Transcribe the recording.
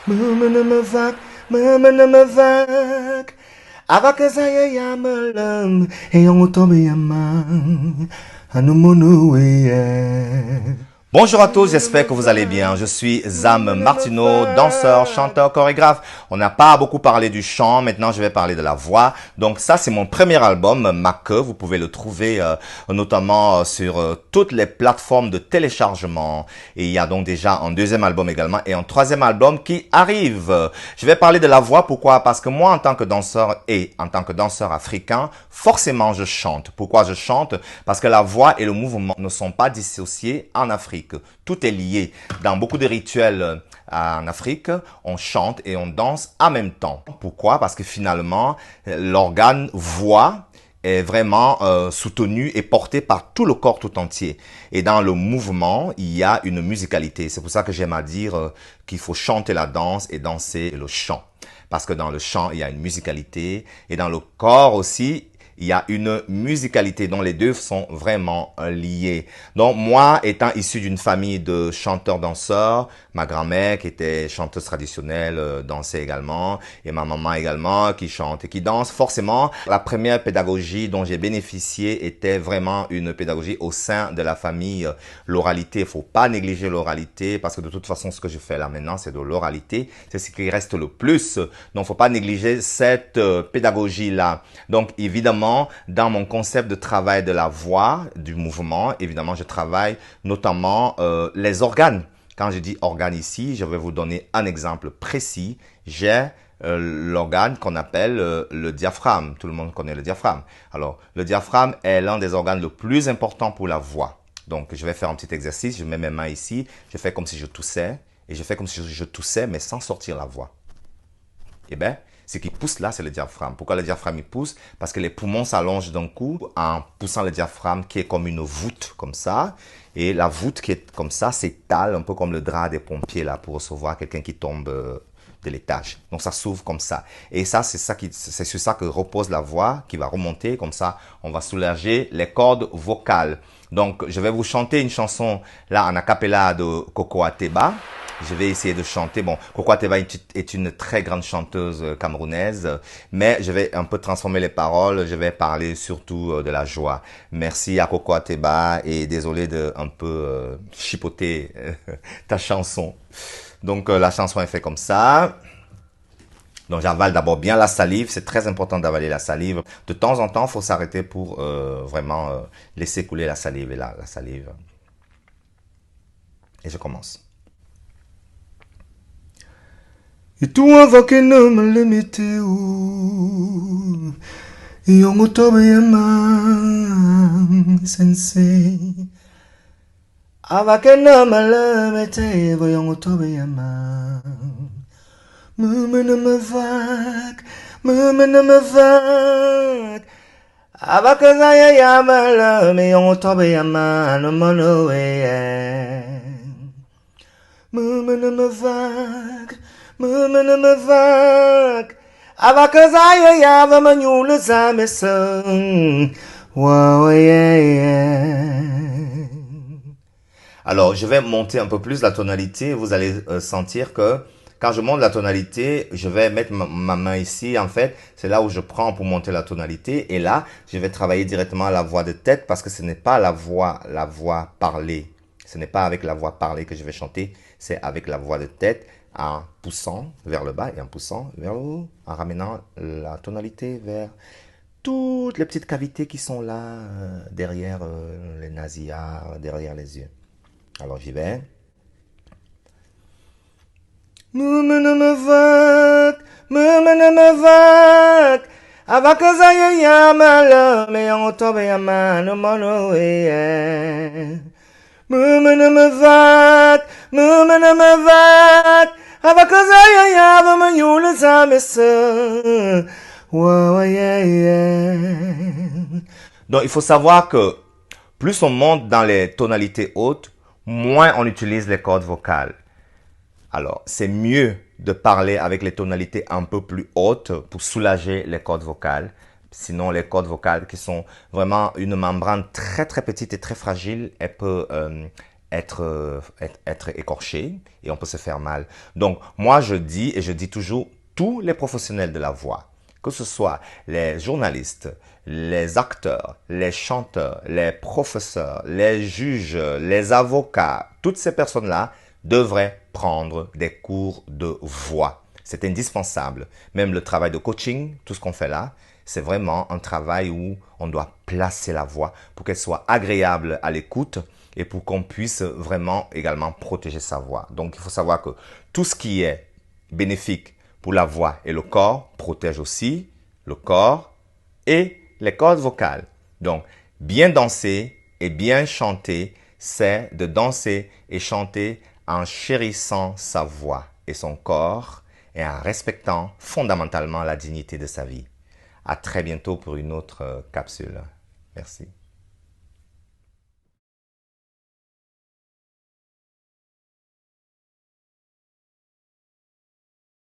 Mumanamak, Mumanamak, Avakazaya Yamalam, Eyongotobiyaman, Hanumonuye. Bonjour à tous, j'espère que vous allez bien. Je suis Zam Martineau, danseur, chanteur, chorégraphe. On n'a pas beaucoup parlé du chant, maintenant je vais parler de la voix. Donc ça c'est mon premier album, Make. Vous pouvez le trouver notamment sur toutes les plateformes de téléchargement. Et il y a donc déjà un deuxième album également et un troisième album qui arrive. Je vais parler de la voix, pourquoi? Parce que moi en tant que danseur et en tant que danseur africain, forcément je chante. Pourquoi je chante? Parce que la voix et le mouvement ne sont pas dissociés en Afrique. Tout est lié. Dans beaucoup de rituels en Afrique, on chante et on danse en même temps. Pourquoi? Parce que finalement, l'organe voix est vraiment soutenu et porté par tout le corps tout entier. Et dans le mouvement, il y a une musicalité. C'est pour ça que j'aime à dire qu'il faut chanter la danse et danser le chant. Parce que dans le chant, il y a une musicalité et dans le corps aussi, il y a une musicalité dont les deux sont vraiment liés. Donc moi, étant issu d'une famille de chanteurs-danseurs, ma grand-mère qui était chanteuse traditionnelle dansait également, et ma maman également qui chante et qui danse. Forcément, la première pédagogie dont j'ai bénéficié était vraiment une pédagogie au sein de la famille. L'oralité, il faut pas négliger l'oralité parce que de toute façon, ce que je fais là maintenant, c'est de l'oralité. C'est ce qui reste le plus. Donc, faut pas négliger cette pédagogie-là. Donc, évidemment, dans mon concept de travail de la voix, du mouvement, évidemment, je travaille notamment les organes. Quand je dis organes ici, je vais vous donner un exemple précis. J'ai l'organe qu'on appelle le diaphragme. Tout le monde connaît le diaphragme. Alors, le diaphragme est l'un des organes le plus importants pour la voix. Donc, je vais faire un petit exercice. Je mets mes mains ici. Je fais comme si je toussais. Et je fais comme si je toussais, mais sans sortir la voix. Eh bien, ce qui pousse là, c'est le diaphragme. Pourquoi le diaphragme il pousse? Parce que les poumons s'allongent d'un coup en poussant le diaphragme qui est comme une voûte, comme ça. Et la voûte qui est comme ça s'étale un peu comme le drap des pompiers là pour recevoir quelqu'un qui tombe de l'étage. Donc ça s'ouvre comme ça. Et ça, c'est sur ça que repose la voix qui va remonter. Comme ça, on va soulager les cordes vocales. Donc, je vais vous chanter une chanson là en a cappella de Coco Ateba. Je vais essayer de chanter. Bon, Coco Ateba est une très grande chanteuse camerounaise, mais je vais un peu transformer les paroles. Je vais parler surtout de la joie. Merci à Coco Ateba et désolé de un peu chipoter ta chanson. Donc, la chanson est faite comme ça. Donc, j'avale d'abord bien la salive. C'est très important d'avaler la salive. De temps en temps, il faut s'arrêter pour vraiment laisser couler la salive. Et là, la salive. Et je commence. Et tout invoqué ne me limite où Yongotobiyaman sensei. Avake ne me limite où Yongotobiyaman. Mumenamavak, mumenamavak. Avakazaya yamala me Yongotobiyaman monoe. Mumenamavak. Mumenamavak, avakazaya yava manyula zamesang. Wow, yeah. Alors, je vais monter un peu plus la tonalité. Vous allez sentir que quand je monte la tonalité, je vais mettre ma main ici. En fait, c'est là où je prends pour monter la tonalité. Et là, je vais travailler directement la voix de tête parce que ce n'est pas la voix parlée. Ce n'est pas avec la voix parlée que je vais chanter. C'est avec la voix de tête. En poussant vers le bas et en poussant vers le haut, en ramenant la tonalité vers toutes les petites cavités qui sont là, derrière les nasillards, derrière les yeux. Alors j'y vais. Mumenamavak, mumenamavak, avakazaya yamala me Yongotobiyaman monoe. Mumenamavak, mumenamavak, avakazaya yava manyula zamesa. Wow, yeah. Donc il faut savoir que plus on monte dans les tonalités hautes, moins on utilise les cordes vocales. Alors c'est mieux de parler avec les tonalités un peu plus hautes pour soulager les cordes vocales. Sinon, les cordes vocales qui sont vraiment une membrane très très petite et très fragile, elle peut être écorché et on peut se faire mal. Donc, moi, je dis, et je dis toujours, tous les professionnels de la voix, que ce soit les journalistes, les acteurs, les chanteurs, les professeurs, les juges, les avocats, toutes ces personnes-là devraient prendre des cours de voix. C'est indispensable. Même le travail de coaching, tout ce qu'on fait là, c'est vraiment un travail où on doit placer la voix pour qu'elle soit agréable à l'écoute et pour qu'on puisse vraiment également protéger sa voix. Donc, il faut savoir que tout ce qui est bénéfique pour la voix et le corps protège aussi le corps et les cordes vocales. Donc, bien danser et bien chanter, c'est de danser et chanter en chérissant sa voix et son corps et en respectant fondamentalement la dignité de sa vie. À très bientôt pour une autre capsule. Merci.